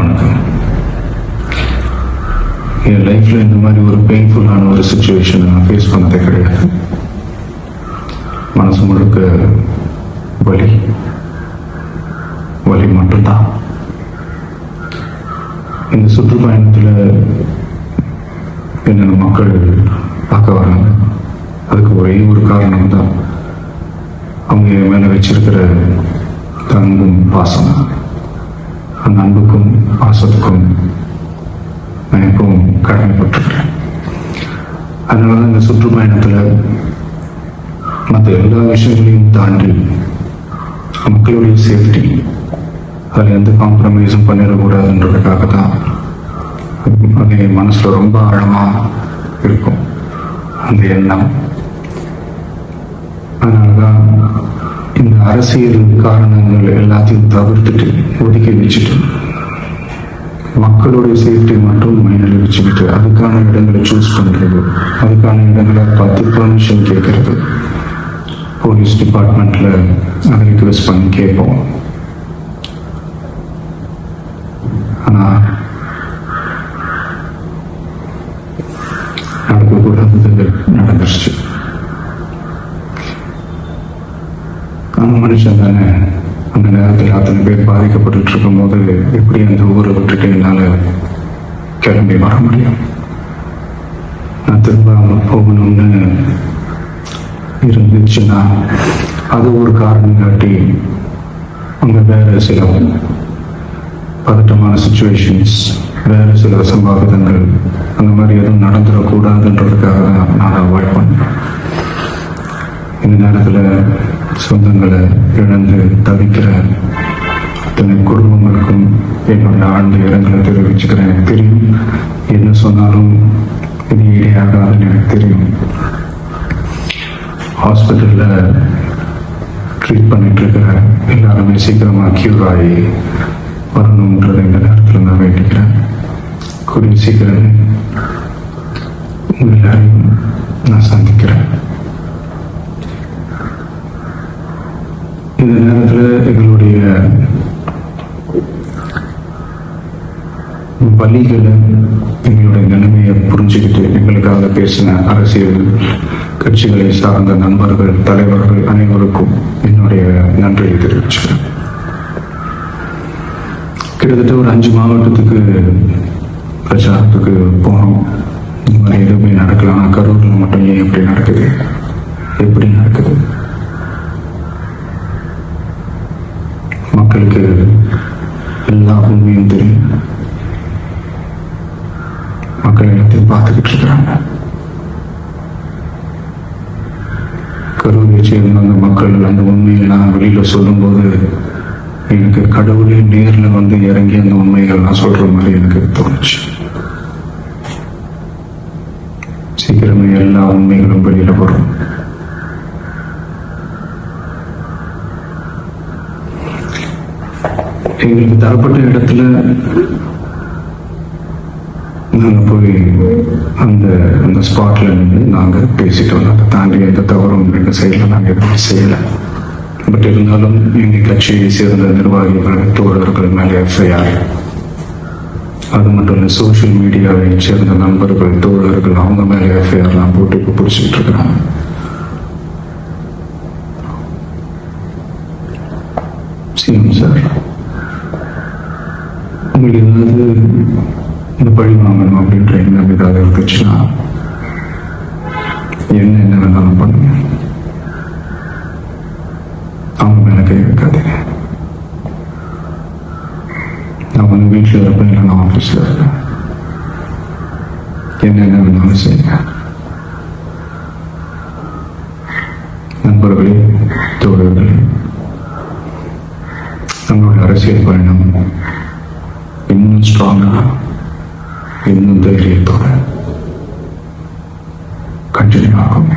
வணக்கம். என் லைஃப்பில் இந்த மாதிரி ஒரு பெயின்ஃபுல்லான ஒரு சுச்சுவேஷனை நான் ஃபேஸ் பண்ணதே கிடையாது. மனசு முழுக்க வலி வலி மட்டும்தான். இந்த சுற்றுப்பயணத்தில் என்னென்ன மக்கள் பார்க்க வராங்க, அதுக்கு ஒரே ஒரு காரணம் தான் அவங்க என் மேலே வச்சிருக்கிற அன்பும் பாசம். அந்த அன்புக்கும் பாசத்துக்கும் நான் எப்பவும் கடமைப்பட்டிருக்கிறேன். அதனால தான் இந்த சுற்றுப்பயணத்தில் மற்ற எல்லா விஷயங்களையும் தாண்டி மக்களுடைய சேஃப்டி, அதில் எந்த காம்ப்ரமைஸும் பண்ணிடக்கூடாதுன்றதுக்காக தான் அது என் மனசில் ரொம்ப ஆழமாக இருக்கும் அந்த எண்ணம். அதனால தான் இந்த அரசியல் காரணங்கள் எல்லாத்தையும் தவிர்த்துட்டு ஒதுக்கி வச்சுட்டு மக்களுடைய சேஃப்டி மட்டும் மைண்டில் வச்சுக்கிட்டு அதுக்கான இடங்களை சூஸ் பண்ணுறது, அதுக்கான இடங்களை பார்த்து பெர்மிஷன் கேட்கறது, போலீஸ் டிபார்ட்மெண்ட்டில் அதை ரிக்வெஸ்ட் பண்ணி கேட்போம். ஆனால் நடக்கக்கூடாதது நடந்துருச்சு. அந்த மனுஷன் தானே அந்த நேரத்தில் அத்தனை பேர் பாதிக்கப்பட்டு இருக்கும்போது எப்படி அந்த ஊரை விட்டுட்டு என்னால் கிளம்பி வர முடியும்? நான் திரும்ப போகணும்னு இருந்துச்சுன்னா அது ஒரு காரணம் காட்டி அங்கே வேற சில பதட்டமான சுச்சுவேஷன்ஸ், வேறு சில சம்பாவிதங்கள் அந்த மாதிரி எதுவும் நடந்துடக்கூடாதுன்றதுக்காக தான் நான் அவாய்ட் பண்ணேன். இந்த நேரத்தில் சொந்தங்களை இழந்து தவிக்கிற அத்தனை குடும்பங்களுக்கும் என்னுடைய ஆழ்ந்த இரங்கலை தெரிவிச்சுக்கிறேன். எனக்கு தெரியும், என்ன சொன்னாலும் இது ஈடாகாதுன்னு எனக்கு தெரியும். ஹாஸ்பிட்டலில் ட்ரீட் பண்ணிட்டு இருக்கிற எல்லாருமே சீக்கிரமாக க்யூர் ஆகி வரணுன்றதை இந்த நேரத்தில் நான் வேண்டிக்கிறேன். கூடிய சீக்கிரம் உங்கள் எல்லாரையும் நான் சந்திக்கிறேன். இந்த நேரத்தில் எங்களுடைய வழிகளை, எங்களுடைய நிலைமையை புரிஞ்சுக்கிட்டு எங்களுக்காக பேசின அரசியல் கட்சிகளை சார்ந்த நண்பர்கள், தலைவர்கள் அனைவருக்கும் என்னுடைய நன்றியை தெரிவிச்சுக்கிறேன். கிட்டத்தட்ட ஒரு 5 மாவட்டத்துக்கு பிரச்சாரத்துக்கு போனோம். இந்த மாதிரி எதுவுமே நடக்கலாம். கரூரில் மட்டும் ஏன் எப்படி நடக்குது, எப்படி நடக்குது? மக்களுக்கு எல்லா உண்மையும் தெரியும். மக்கள் எல்லாத்தையும் பார்த்துக்கிட்டு இருக்கிறாங்க. கரூரை சேர்ந்த அந்த மக்கள் அந்த உண்மையெல்லாம் வெளியில் சொல்லும்போது எனக்கு கடவுளே நேரில் வந்து இறங்கி அந்த உண்மைகள்லாம் சொல்ற மாதிரி எனக்கு தோணுச்சு. சீக்கிரமே எல்லா உண்மைகளும் வெளியில வரும். எங்களுக்கு தரப்பட்ட இடத்துல நாங்கள் போய் அந்த ஸ்பாட்ல நின்று நாங்கள் பேசிட்டு வந்தோம். அதை தாண்டி எந்த தவறும் எங்கள் சைடில் நாங்கள் எதுவுமே செய்யலை. பட் இருந்தாலும் எங்கள் கட்சியை சேர்ந்த நிர்வாகிகள், தோழர்கள் மேலே எஃப்ஐஆர், அது மட்டும் இல்லை சோஷியல் மீடியாவை சேர்ந்த நண்பர்கள், தோழர்கள் அவங்க மேலே எஃப்ஐஆர்லாம் போட்டு இப்போ பிடிச்சிக்கிட்டு இருக்கிறாங்க. சிஎம் சார், உங்களுக்கு ஏதாவது இந்த பழி வாங்கணும் அப்படின்ற எண்ணம் ஏதாவது இருந்துச்சுன்னா என்ன வேணாலும் பண்ணுங்க. அவங்க மேலே கை வைக்காதீங்க. நான் வந்து வீட்டில் இருப்பேன், இல்லை நான் ஆஃபீஸில் இருப்பேன். என்ன வேணாலும் செய்யுங்க. நண்பர்களே, தோழர்களே, நம்மளுடைய அரசியல் பயணம் இன்னும் ஸ்ட்ராங்காக, இன்னும் தைரியத்தோட கண்டினியூ ஆகும்.